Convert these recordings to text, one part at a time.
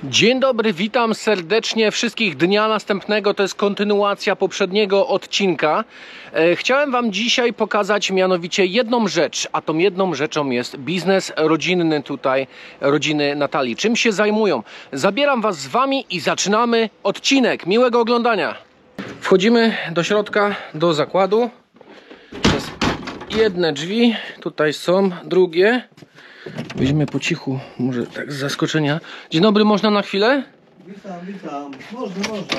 Dzień dobry, witam serdecznie wszystkich dnia następnego. To jest kontynuacja poprzedniego odcinka. Chciałem Wam dzisiaj pokazać mianowicie jedną rzecz, a tą jedną rzeczą jest biznes rodzinny tutaj, rodziny Natalii. Czym się zajmują? Zabieram Was z Wami i zaczynamy odcinek. Miłego oglądania. Wchodzimy do środka, do zakładu. Jest jedne drzwi, tutaj są drugie. Weźmy po cichu, może tak z zaskoczenia. Dzień dobry, można na chwilę? Witam. Można.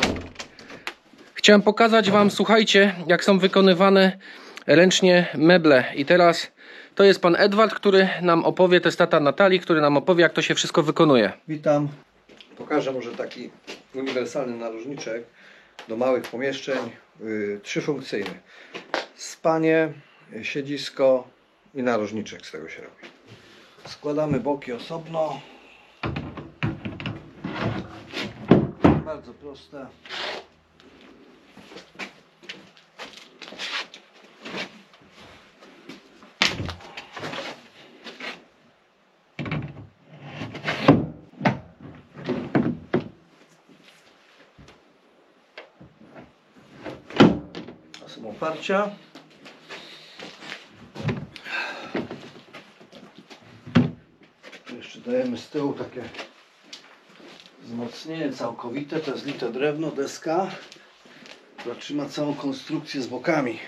Chciałem pokazać Wam, słuchajcie, jak są wykonywane ręcznie meble. I teraz to jest pan Edward, który nam opowie, to jest tata Natalii, który nam opowie, jak to się wszystko wykonuje. Witam. Pokażę może taki uniwersalny narożniczek do małych pomieszczeń, trzyfunkcyjny. Spanie, siedzisko i narożniczek z tego się robi. Składamy boki osobno. Bardzo proste. To są oparcia. Jeszcze dajemy z tyłu takie wzmocnienie całkowite. To jest lite drewno, deska, która trzyma całą konstrukcję z bokami.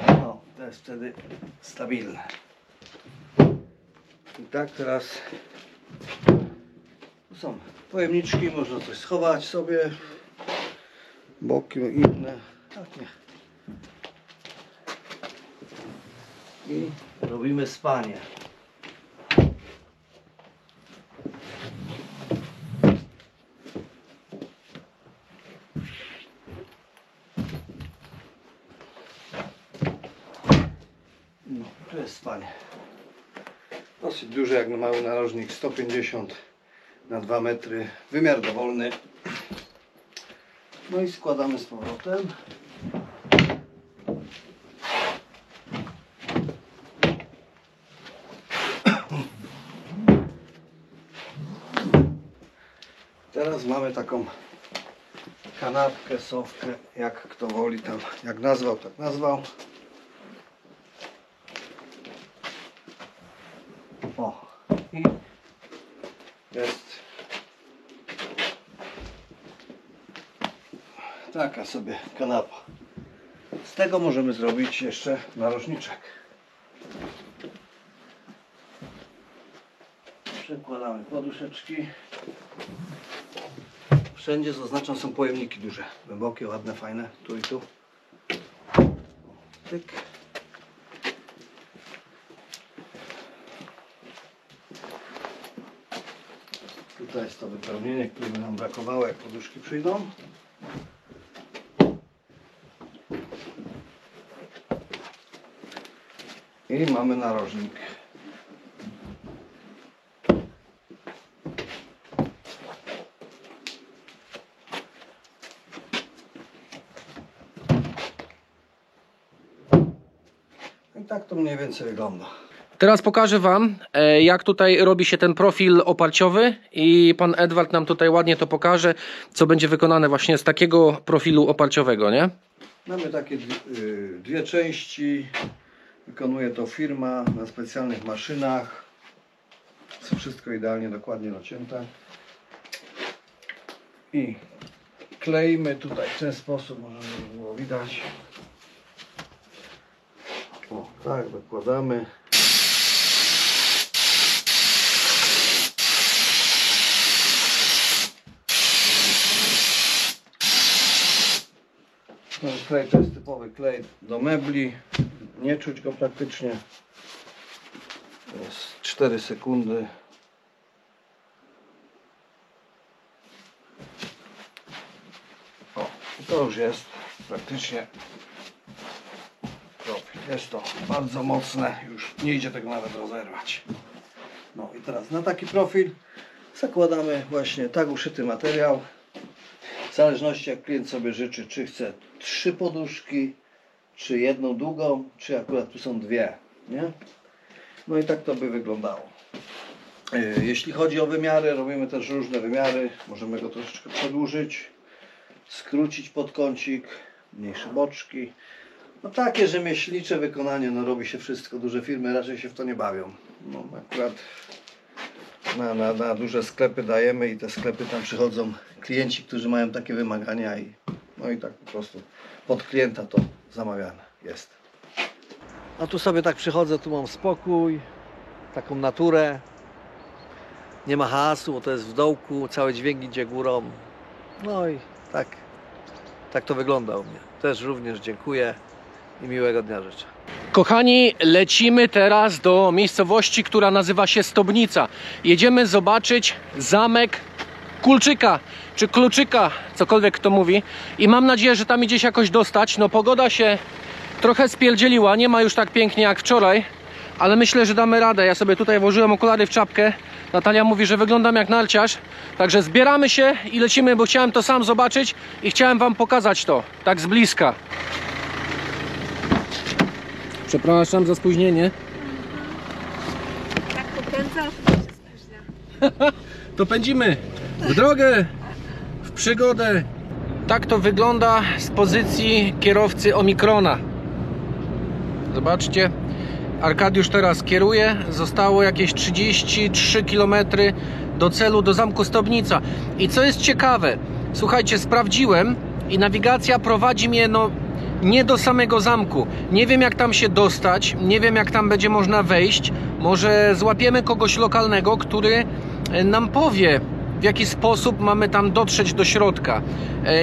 No, to jest wtedy stabilne. I tak teraz tu są pojemniczki, można coś schować sobie, boki inne, tak nie. I robimy spanie. No, tu jest spanie. Dosyć duży jak na mały narożnik, 150 na 2 metry, wymiar dowolny. No i składamy z powrotem. Teraz mamy taką kanapkę, sofkę, jak kto woli tam, jak nazwał, tak nazwał. O, i jest taka sobie kanapa. Z tego możemy zrobić jeszcze narożniczek. Przekładamy poduszeczki. Wszędzie zaznaczam są pojemniki duże, głębokie, ładne, fajne, tu i tu. Tyk. Tutaj jest to wypełnienie, którego nam brakowało, jak poduszki przyjdą. I mamy narożnik. I tak to mniej więcej wygląda. Teraz pokażę Wam, jak tutaj robi się ten profil oparciowy i pan Edward nam tutaj ładnie to pokaże, co będzie wykonane właśnie z takiego profilu oparciowego, nie? Mamy takie dwie części. Wykonuje to firma na specjalnych maszynach. Jest wszystko idealnie, dokładnie nacięte. I kleimy tutaj w ten sposób, może żeby było widać. O, tak, dokładamy. Ten klej to jest typowy klej do mebli. Nie czuć go praktycznie. To jest 4 sekundy. O, i to już jest praktycznie profil. Jest to bardzo mocne, już nie idzie tego nawet rozerwać. No i teraz na taki profil zakładamy właśnie tak uszyty materiał. W zależności jak klient sobie życzy, czy chce 3 poduszki, czy jedną długą, czy akurat tu są 2, nie? No i tak to by wyglądało. Jeśli chodzi o wymiary, robimy też różne wymiary. Możemy go troszeczkę przedłużyć, skrócić podkącik, mniejsze boczki. No takie rzemieślnicze wykonanie, no robi się wszystko. Duże firmy raczej się w to nie bawią. No akurat na duże sklepy dajemy i te sklepy tam przychodzą klienci, którzy mają takie wymagania i no i tak po prostu pod klienta to zamawiane jest. A tu sobie tak przychodzę, tu mam spokój, taką naturę. Nie ma hałasu, bo to jest w dołku, cały dźwięk idzie górą. No i tak to wygląda u mnie. Też również dziękuję i miłego dnia życzę. Kochani, lecimy teraz do miejscowości, która nazywa się Stobnica. Jedziemy zobaczyć zamek Kulczyka, czy Kluczyka, cokolwiek kto mówi. I mam nadzieję, że tam idzie się jakoś dostać. No pogoda się trochę spierdzieliła, nie ma już tak pięknie jak wczoraj, ale myślę, że damy radę. Ja sobie tutaj włożyłem okulary w czapkę. Natalia mówi, że wyglądam jak narciarz. Także zbieramy się i lecimy, bo chciałem to sam zobaczyć i chciałem wam pokazać to, tak z bliska. Przepraszam za spóźnienie. Tak pokręcasz, to się spóźnia. To pędzimy w drogę, w przygodę. Tak to wygląda z pozycji kierowcy Omikrona. Zobaczcie, Arkadiusz teraz kieruje. Zostało jakieś 33 km do celu, do zamku Stobnica. I co jest ciekawe, słuchajcie, sprawdziłem i nawigacja prowadzi mnie nie do samego zamku. Nie wiem jak tam się dostać, nie wiem jak tam będzie można wejść. Może złapiemy kogoś lokalnego, który nam powie, w jaki sposób mamy tam dotrzeć do środka.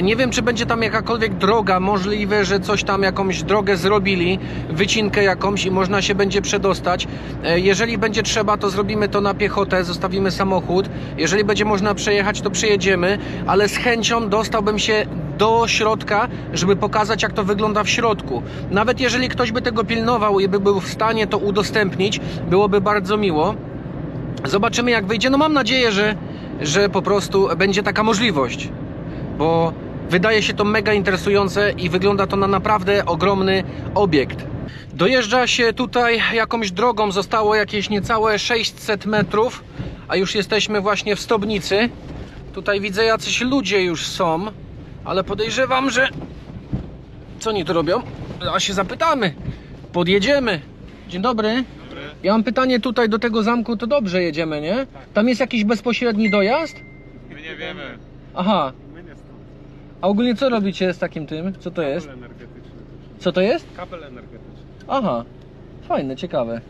Nie wiem, czy będzie tam jakakolwiek droga. Możliwe, że coś tam, jakąś drogę zrobili, wycinkę jakąś i można się będzie przedostać. Jeżeli będzie trzeba, to zrobimy to na piechotę, zostawimy samochód. Jeżeli będzie można przejechać, to przejedziemy, ale z chęcią dostałbym się do środka, żeby pokazać, jak to wygląda w środku. Nawet jeżeli ktoś by tego pilnował i by był w stanie to udostępnić, byłoby bardzo miło. Zobaczymy jak wyjdzie. No mam nadzieję, że po prostu będzie taka możliwość, bo wydaje się to mega interesujące i wygląda to na naprawdę ogromny obiekt. Dojeżdża się tutaj jakąś drogą, zostało jakieś niecałe 600 metrów, a już jesteśmy właśnie w Stobnicy. Tutaj widzę, jacyś ludzie już są, ale podejrzewam, że co oni tu robią? A się zapytamy, podjedziemy. Dzień dobry. Ja mam pytanie tutaj do tego zamku, to dobrze jedziemy, nie? Tam jest jakiś bezpośredni dojazd? My nie wiemy. Aha. My nie stąd. A ogólnie co robicie z takim tym? Co to jest? Kabel energetyczny. Co to jest? Kabel energetyczny. Aha. Fajne, ciekawe.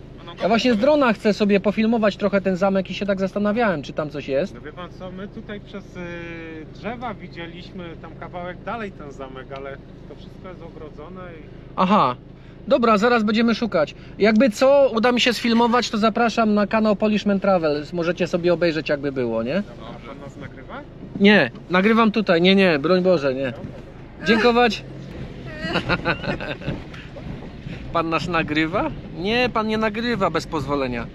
Ja właśnie z drona chcę sobie pofilmować trochę ten zamek i się tak zastanawiałem, czy tam coś jest. No wie pan co, my tutaj przez drzewa widzieliśmy tam kawałek dalej ten zamek, ale to wszystko jest ogrodzone i... Aha. Dobra, zaraz będziemy szukać. Jakby co uda mi się sfilmować, to zapraszam na kanał Polishman Travel. Możecie sobie obejrzeć jakby było, nie? A pan nas nagrywa? Nie, nagrywam tutaj. Nie, broń Boże, nie. Dziękować. Pan nas nagrywa? Nie, pan nie nagrywa bez pozwolenia.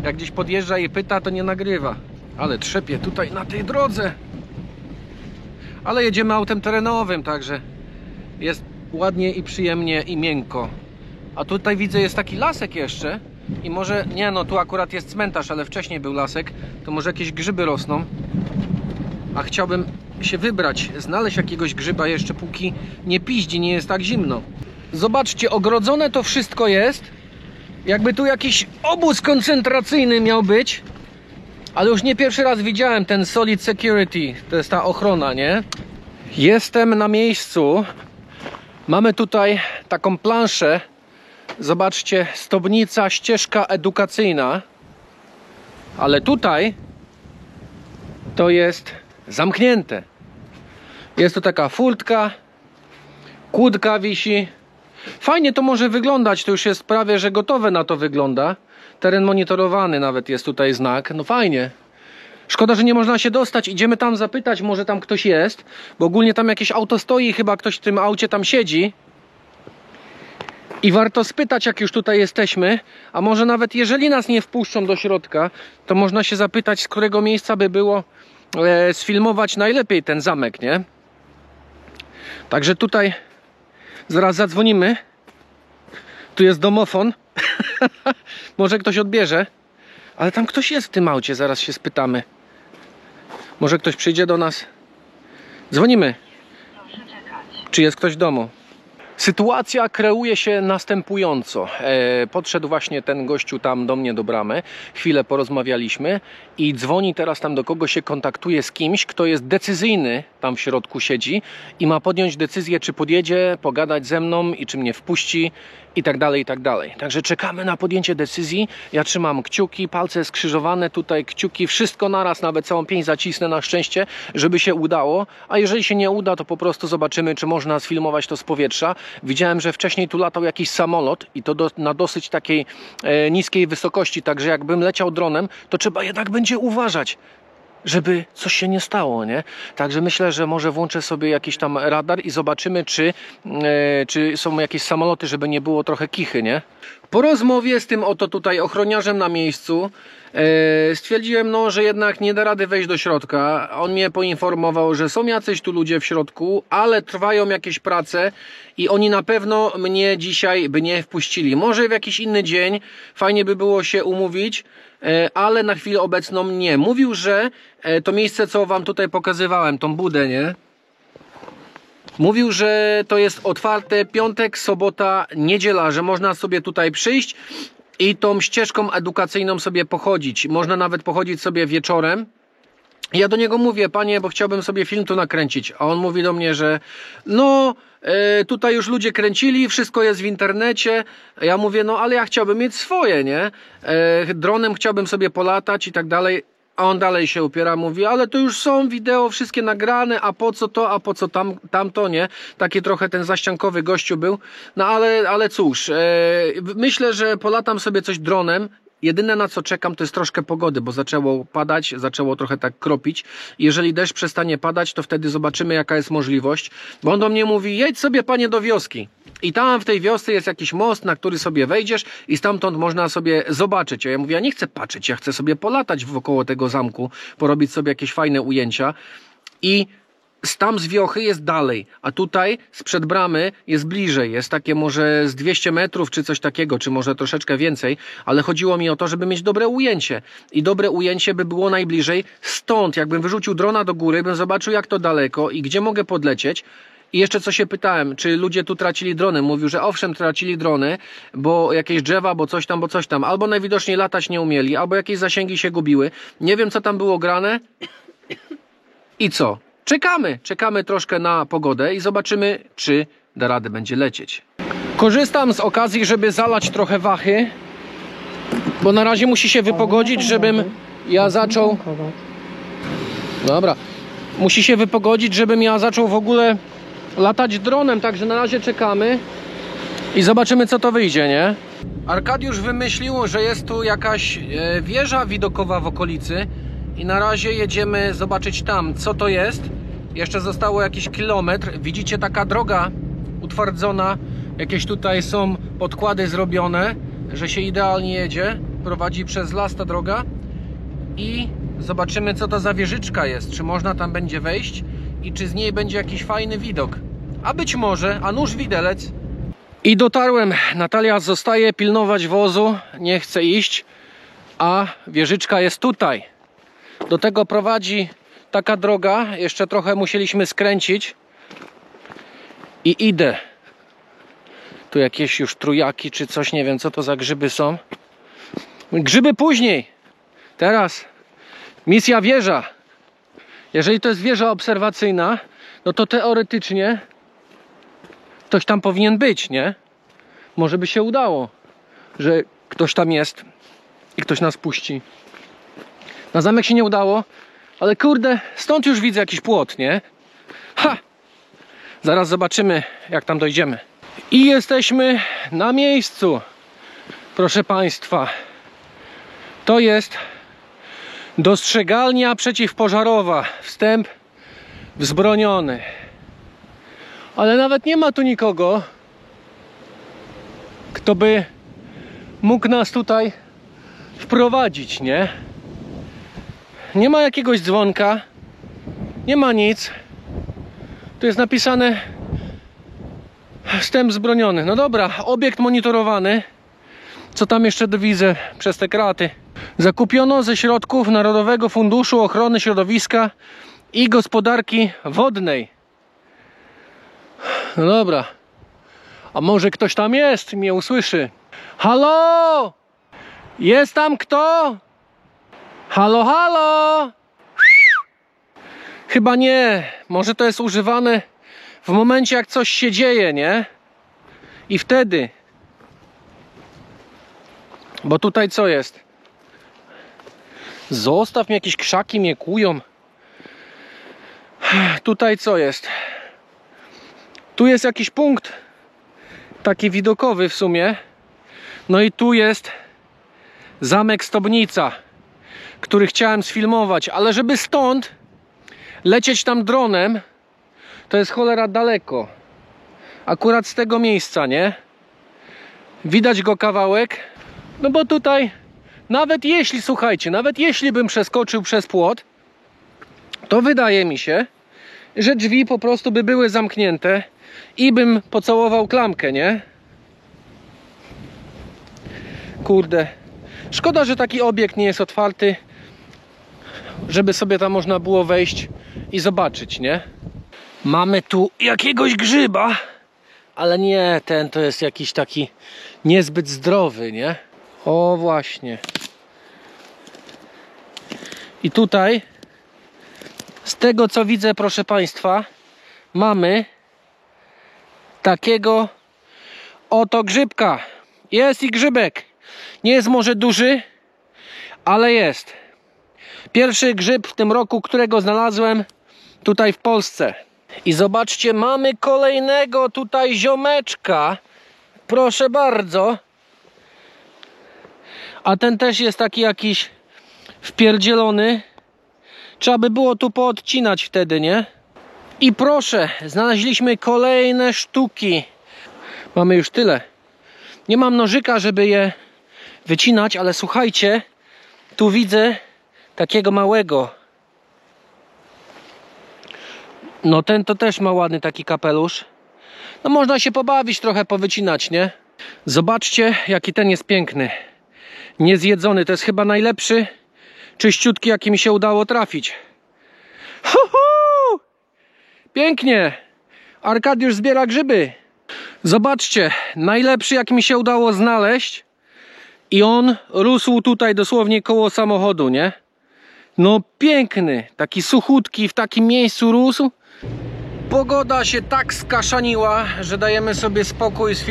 Jak gdzieś podjeżdża i pyta, to nie nagrywa. Ale trzepie tutaj na tej drodze. Ale jedziemy autem terenowym, także jest ładnie i przyjemnie i miękko. A tutaj widzę, jest taki lasek jeszcze. I może, nie no, tu akurat jest cmentarz, ale wcześniej był lasek. To może jakieś grzyby rosną. A chciałbym się wybrać, znaleźć jakiegoś grzyba jeszcze, póki nie piździ, nie jest tak zimno. Zobaczcie, ogrodzone to wszystko jest. Jakby tu jakiś obóz koncentracyjny miał być. Ale już nie pierwszy raz widziałem ten Solid Security. To jest ta ochrona, nie? Jestem na miejscu. Mamy tutaj taką planszę. Zobaczcie, Stobnica, ścieżka edukacyjna. Ale tutaj to jest zamknięte. Jest tu taka furtka, kłódka wisi. Fajnie to może wyglądać, to już jest prawie, że gotowe na to wygląda. Teren monitorowany nawet jest tutaj znak, no fajnie. Szkoda, że nie można się dostać, idziemy tam zapytać, może tam ktoś jest. Bo ogólnie tam jakieś auto stoi, chyba ktoś w tym aucie tam siedzi. I warto spytać, jak już tutaj jesteśmy. A może nawet jeżeli nas nie wpuszczą do środka, to można się zapytać, z którego miejsca by było sfilmować najlepiej ten zamek, nie? Także tutaj zaraz zadzwonimy. Tu jest domofon. Może ktoś odbierze. Ale tam ktoś jest w tym aucie, zaraz się spytamy. Może ktoś przyjdzie do nas. Dzwonimy. Czy jest ktoś w domu? Sytuacja kreuje się następująco. Podszedł właśnie ten gościu tam do mnie do bramy. Chwilę porozmawialiśmy i dzwoni teraz tam do kogoś, się kontaktuje z kimś, kto jest decyzyjny, tam w środku siedzi i ma podjąć decyzję, czy podjedzie, pogadać ze mną i czy mnie wpuści i tak dalej, i tak dalej. Także czekamy na podjęcie decyzji. Ja trzymam kciuki, palce skrzyżowane, tutaj kciuki, wszystko naraz, nawet całą pięść zacisnę na szczęście, żeby się udało. A jeżeli się nie uda, to po prostu zobaczymy, czy można sfilmować to z powietrza. Widziałem, że wcześniej tu latał jakiś samolot i to na dosyć takiej niskiej wysokości, także jakbym leciał dronem, to trzeba jednak będzie uważać, żeby coś się nie stało, nie? Także myślę, że może włączę sobie jakiś tam radar i zobaczymy, czy są jakieś samoloty, żeby nie było trochę kichy, nie? Po rozmowie z tym oto tutaj ochroniarzem na miejscu stwierdziłem, no, że jednak nie da rady wejść do środka. On mnie poinformował, że są jacyś tu ludzie w środku, ale trwają jakieś prace i oni na pewno mnie dzisiaj by nie wpuścili. Może w jakiś inny dzień, fajnie by było się umówić, ale na chwilę obecną nie. Mówił, że to miejsce, co wam tutaj pokazywałem, tą budę, nie? Mówił, że to jest otwarte piątek, sobota, niedziela, że można sobie tutaj przyjść i tą ścieżką edukacyjną sobie pochodzić. Można nawet pochodzić sobie wieczorem. Ja do niego mówię, panie, bo chciałbym sobie film tu nakręcić. A on mówi do mnie, że no, tutaj już ludzie kręcili, wszystko jest w internecie. Ja mówię, no ale ja chciałbym mieć swoje, nie? Dronem chciałbym sobie polatać i tak dalej. A on dalej się upiera, mówi, ale to już są wideo wszystkie nagrane, a po co to, a po co tamto, nie? Taki trochę ten zaściankowy gościu był. No ale cóż, myślę, że polatam sobie coś dronem. Jedyne, na co czekam, to jest troszkę pogody, bo zaczęło padać, zaczęło trochę tak kropić. Jeżeli deszcz przestanie padać, to wtedy zobaczymy, jaka jest możliwość. Bo on do mnie mówi, jedź sobie, panie, do wioski. I tam w tej wiosce jest jakiś most, na który sobie wejdziesz i stamtąd można sobie zobaczyć. A ja mówię, ja nie chcę patrzeć, ja chcę sobie polatać wokoło tego zamku, porobić sobie jakieś fajne ujęcia. I tam z wiochy jest dalej, a tutaj sprzed bramy jest bliżej, jest takie może z 200 metrów czy coś takiego, czy może troszeczkę więcej, ale chodziło mi o to, żeby mieć dobre ujęcie i dobre ujęcie by było najbliżej stąd, jakbym wyrzucił drona do góry, bym zobaczył, jak to daleko i gdzie mogę podlecieć. I jeszcze co się pytałem, czy ludzie tu tracili drony. Mówił, że owszem, tracili drony, bo jakieś drzewa, bo coś tam, albo najwidoczniej latać nie umieli, albo jakieś zasięgi się gubiły. Nie wiem, co tam było grane. I co? Czekamy troszkę na pogodę i zobaczymy, czy da radę będzie lecieć. Korzystam z okazji, żeby zalać trochę wachy, bo na razie musi się wypogodzić, żebym ja zaczął... Dobra. Musi się wypogodzić, żebym ja zaczął w ogóle latać dronem, także na razie czekamy i zobaczymy, co to wyjdzie, nie? Arkadiusz wymyślił, że jest tu jakaś wieża widokowa w okolicy i na razie jedziemy zobaczyć tam, co to jest. Jeszcze zostało jakiś kilometr. Widzicie, taka droga utwardzona, jakieś tutaj są podkłady zrobione, że się idealnie jedzie. Prowadzi przez las ta droga i zobaczymy, co to za wieżyczka jest, czy można tam będzie wejść i czy z niej będzie jakiś fajny widok. A być może, a nuż widelec. I dotarłem. Natalia zostaje pilnować wozu, nie chce iść, a wieżyczka jest tutaj. Do tego prowadzi taka droga, jeszcze trochę musieliśmy skręcić i idę. Tu jakieś już trójaki czy coś, nie wiem, co to za grzyby są. Grzyby później. Teraz misja wieża. Jeżeli to jest wieża obserwacyjna, no to teoretycznie ktoś tam powinien być, nie? Może by się udało, że ktoś tam jest i ktoś nas puści. Na zamek się nie udało, ale kurde, stąd już widzę jakiś płot, nie? Ha! Zaraz zobaczymy, jak tam dojdziemy. I jesteśmy na miejscu. Proszę Państwa, to jest dostrzegalnia przeciwpożarowa. Wstęp wzbroniony. Ale nawet nie ma tu nikogo, kto by mógł nas tutaj wprowadzić, nie? Nie ma jakiegoś dzwonka, nie ma nic. Tu jest napisane Wstęp wzbroniony. No dobra, obiekt monitorowany. Co tam jeszcze widzę przez te kraty? Zakupiono ze środków Narodowego Funduszu Ochrony Środowiska i Gospodarki Wodnej. No dobra. A może ktoś tam jest i mnie usłyszy? Halo? Jest tam kto? Halo, halo? Chyba nie. Może to jest używane w momencie, jak coś się dzieje, nie? I wtedy. Bo tutaj co jest? Zostaw mnie, jakieś krzaki mnie kłują. Tutaj co jest? Tu jest jakiś punkt taki widokowy w sumie. No i tu jest zamek Stobnica, który chciałem sfilmować, ale żeby stąd lecieć tam dronem, to jest cholera daleko. Akurat z tego miejsca, nie? Widać go kawałek. No bo tutaj, nawet jeśli, słuchajcie, nawet jeśli bym przeskoczył przez płot, to wydaje mi się, że drzwi po prostu by były zamknięte i bym pocałował klamkę, nie? Kurde. Szkoda, że taki obiekt nie jest otwarty, żeby sobie tam można było wejść i zobaczyć, nie? Mamy tu jakiegoś grzyba, ale nie, ten to jest jakiś taki niezbyt zdrowy, nie? O, właśnie. I tutaj, z tego co widzę, proszę Państwa, mamy takiego oto grzybka. Jest i grzybek. Nie jest może duży, ale jest. Pierwszy grzyb w tym roku, którego znalazłem tutaj w Polsce. I zobaczcie, mamy kolejnego tutaj ziomeczka. Proszę bardzo. A ten też jest taki jakiś wpierdzielony. Trzeba by było tu poodcinać wtedy, nie? I proszę, znaleźliśmy kolejne sztuki. Mamy już tyle. Nie mam nożyka, żeby je wycinać, ale słuchajcie, tu widzę takiego małego. No ten to też ma ładny taki kapelusz. No można się pobawić trochę, powycinać, nie? Zobaczcie, jaki ten jest piękny. Niezjedzony, to jest chyba najlepszy, czyściutki, jaki mi się udało trafić. Pięknie. Arkadiusz zbiera grzyby. Zobaczcie, najlepszy, jaki mi się udało znaleźć. I on rósł tutaj dosłownie koło samochodu, nie? No piękny, taki suchutki, w takim miejscu rósł. Pogoda się tak skaszaniła, że dajemy sobie spokój z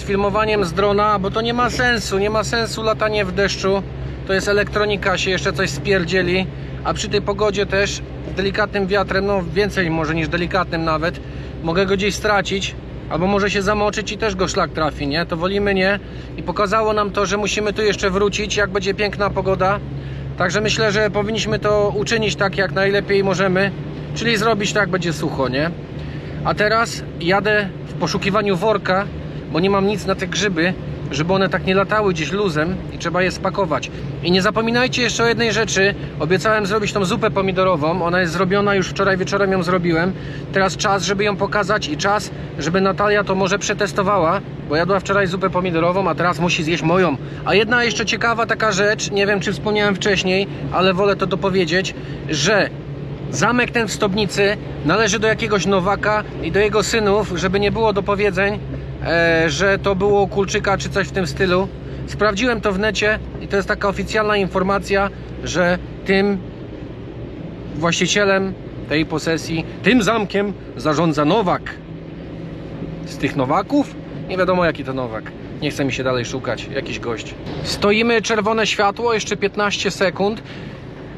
filmowaniem z drona, bo to nie ma sensu latanie w deszczu. To jest elektronika, się jeszcze coś spierdzieli, a przy tej pogodzie też z delikatnym wiatrem, no więcej może niż delikatnym nawet, mogę go gdzieś stracić, albo może się zamoczyć i też go szlak trafi, nie? To wolimy nie. I pokazało nam to, że musimy tu jeszcze wrócić, jak będzie piękna pogoda. Także myślę, że powinniśmy to uczynić tak, jak najlepiej możemy, czyli zrobić tak, jak będzie sucho, nie? A teraz jadę w poszukiwaniu worka, bo nie mam nic na te grzyby, żeby one tak nie latały gdzieś luzem i trzeba je spakować. I nie zapominajcie jeszcze o jednej rzeczy. Obiecałem zrobić tą zupę pomidorową. Ona jest zrobiona, już wczoraj wieczorem ją zrobiłem. Teraz czas, żeby ją pokazać i czas, żeby Natalia to może przetestowała, bo jadła wczoraj zupę pomidorową, a teraz musi zjeść moją. A jedna jeszcze ciekawa taka rzecz, nie wiem czy wspomniałem wcześniej, ale wolę to dopowiedzieć, że zamek ten w Stobnicy należy do jakiegoś Nowaka i do jego synów, żeby nie było dopowiedzeń, że to było u Kulczyka czy coś w tym stylu. Sprawdziłem to w necie i to jest taka oficjalna informacja, że tym właścicielem tej posesji, tym zamkiem zarządza Nowak. Z tych Nowaków? Nie wiadomo jaki to Nowak. Nie chce mi się dalej szukać. Jakiś gość. Stoimy, czerwone światło, jeszcze 15 sekund.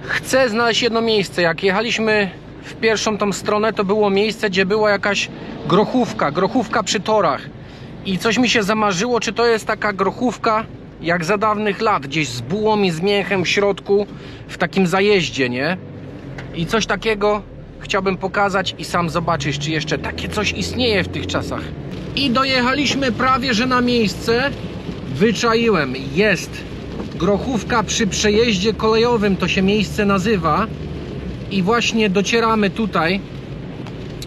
Chcę znaleźć jedno miejsce. Jak jechaliśmy w pierwszą tą stronę, to było miejsce, gdzie była jakaś grochówka przy torach. I coś mi się zamarzyło, czy to jest taka grochówka jak za dawnych lat, gdzieś z bułą i z mięchem w środku, w takim zajeździe, nie? I coś takiego chciałbym pokazać i sam zobaczyć, czy jeszcze takie coś istnieje w tych czasach. I dojechaliśmy prawie że na miejsce. Wyczaiłem, jest grochówka przy przejeździe kolejowym, to się miejsce nazywa. I właśnie docieramy tutaj,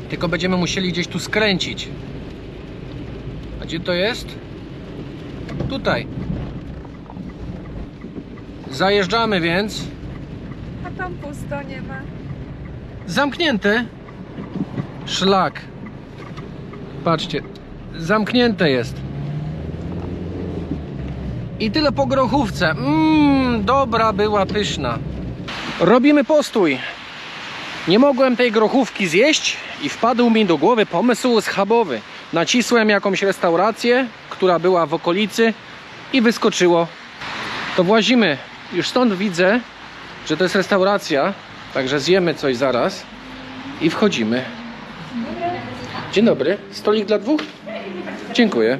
tylko będziemy musieli gdzieś tu skręcić. Gdzie to jest? Tutaj. Zajeżdżamy więc. A tam pusto, nie ma. Zamknięte. Szlak. Patrzcie. Zamknięte jest. I tyle po grochówce. Dobra była, pyszna. Robimy postój. Nie mogłem tej grochówki zjeść i wpadł mi do głowy pomysł schabowy. Nacisłem jakąś restaurację, która była w okolicy i wyskoczyło. To włazimy. Już stąd widzę, że to jest restauracja, także zjemy coś zaraz i wchodzimy. Dzień dobry. Stolik dla dwóch? Dziękuję.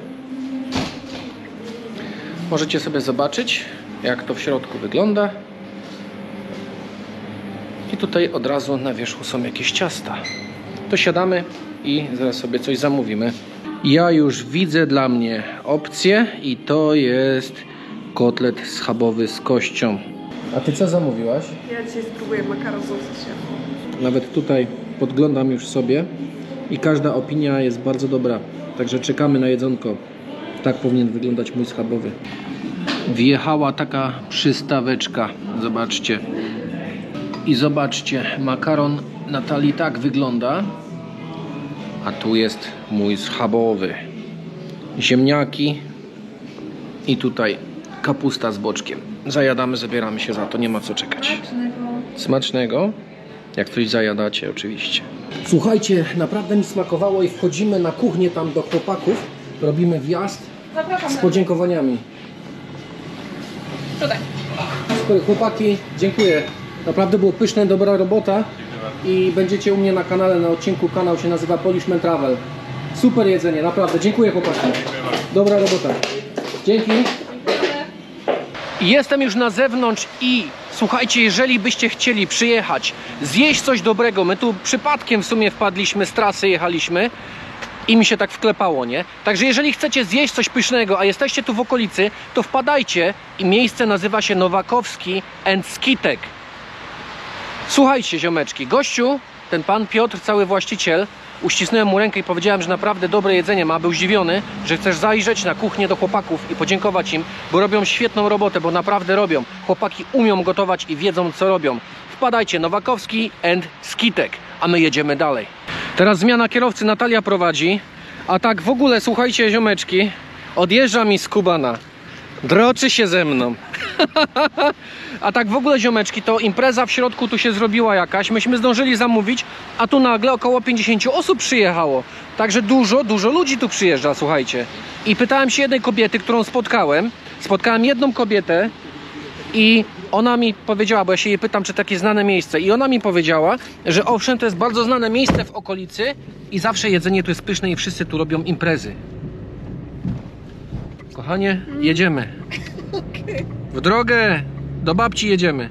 Możecie sobie zobaczyć, jak to w środku wygląda. I tutaj od razu na wierzchu są jakieś ciasta. To siadamy i zaraz sobie coś zamówimy. Ja już widzę dla mnie opcję i to jest kotlet schabowy z kością. A ty co zamówiłaś? Ja dzisiaj spróbuję makaron z łososiem. Nawet tutaj podglądam już sobie i każda opinia jest bardzo dobra. Także czekamy na jedzonko. Tak powinien wyglądać mój schabowy. Wjechała taka przystaweczka. Zobaczcie. I zobaczcie, makaron Natalii tak wygląda. A tu jest mój schabowy. Ziemniaki. I tutaj kapusta z boczkiem. Zajadamy, zabieramy się za to. Nie ma co czekać. Smacznego. Jak coś zajadacie oczywiście. Słuchajcie, naprawdę mi smakowało i wchodzimy na kuchnię tam do chłopaków. Robimy wjazd z podziękowaniami. Tutaj. Super, chłopaki, dziękuję. Naprawdę było pyszne, dobra robota. I będziecie u mnie na kanale, na odcinku. Kanał się nazywa Polishman Travel. Super jedzenie, naprawdę. Dziękuję, chłopaki. Dobra robota. Dzięki. Jestem już na zewnątrz i słuchajcie, jeżeli byście chcieli przyjechać, zjeść coś dobrego, my tu przypadkiem w sumie wpadliśmy z trasy, jechaliśmy i mi się tak wklepało, nie? Także jeżeli chcecie zjeść coś pysznego, a jesteście tu w okolicy, to wpadajcie i miejsce nazywa się Nowakowski and Skitek. Słuchajcie, ziomeczki, gościu, ten pan Piotr, cały właściciel, uścisnąłem mu rękę i powiedziałem, że naprawdę dobre jedzenie ma. Był zdziwiony, że chcesz zajrzeć na kuchnię do chłopaków i podziękować im, bo robią świetną robotę, bo naprawdę robią. Chłopaki umią gotować i wiedzą, co robią. Wpadajcie, Nowakowski and Skitek, a my jedziemy dalej. Teraz zmiana kierowcy, Natalia prowadzi, a tak w ogóle, słuchajcie, ziomeczki, odjeżdża mi z Kubana. Droczy się ze mną. A tak w ogóle, ziomeczki, to impreza w środku tu się zrobiła jakaś. Myśmy zdążyli zamówić, a tu nagle około 50 osób przyjechało. Także dużo ludzi tu przyjeżdża, słuchajcie. I pytałem się jednej kobiety, którą spotkałem. Spotkałem jedną kobietę i ona mi powiedziała, bo ja się jej pytam, czy takie znane miejsce. I ona mi powiedziała, że owszem, to jest bardzo znane miejsce w okolicy i zawsze jedzenie tu jest pyszne i wszyscy tu robią imprezy. Kochanie, jedziemy. W drogę, do babci jedziemy.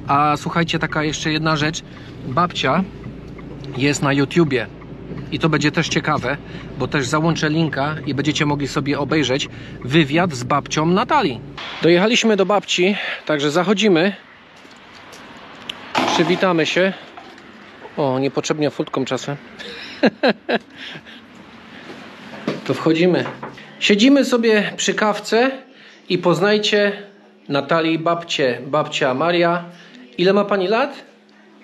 A słuchajcie, taka jeszcze jedna rzecz. Babcia jest na YouTubie i to będzie też ciekawe, bo też załączę linka i będziecie mogli sobie obejrzeć wywiad z babcią Natalii. Dojechaliśmy do babci, także zachodzimy. Przywitamy się. O, niepotrzebnie furtką czasem. To wchodzimy. Siedzimy sobie przy kawce i poznajcie Natalii babcię. Babcia Maria. Ile ma pani lat?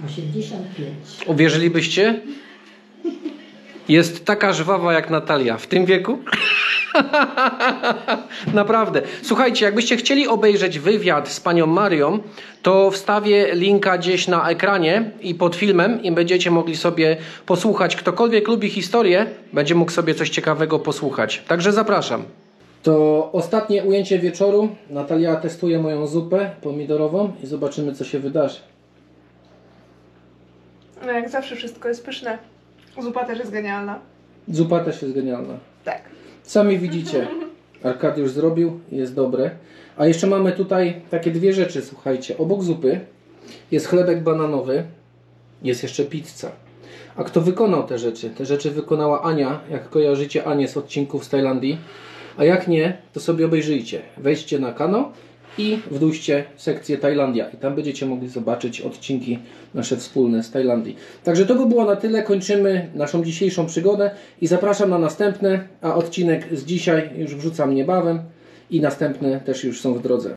85. Uwierzylibyście? Jest taka żwawa jak Natalia w tym wieku. Naprawdę. Słuchajcie, jakbyście chcieli obejrzeć wywiad z panią Marią, to wstawię linka gdzieś na ekranie i pod filmem i będziecie mogli sobie posłuchać. Ktokolwiek lubi historię, będzie mógł sobie coś ciekawego posłuchać. Także zapraszam. To ostatnie ujęcie wieczoru. Natalia testuje moją zupę pomidorową i zobaczymy, co się wydarzy. No jak zawsze wszystko jest pyszne. Zupa też jest genialna. Zupa też jest genialna. Tak. Sami widzicie, Arkadiusz zrobił, jest dobre. A jeszcze mamy tutaj takie dwie rzeczy, słuchajcie. Obok zupy jest chlebek bananowy, jest jeszcze pizza. A kto wykonał te rzeczy? Te rzeczy wykonała Ania, jak kojarzycie Anię z odcinków z Tajlandii. A jak nie, to sobie obejrzyjcie. Wejdźcie na kanał i w Duście sekcję Tajlandia. I tam będziecie mogli zobaczyć odcinki nasze wspólne z Tajlandii. Także to by było na tyle. Kończymy naszą dzisiejszą przygodę i zapraszam na następne, a odcinek z dzisiaj już wrzucam niebawem i następne też już są w drodze.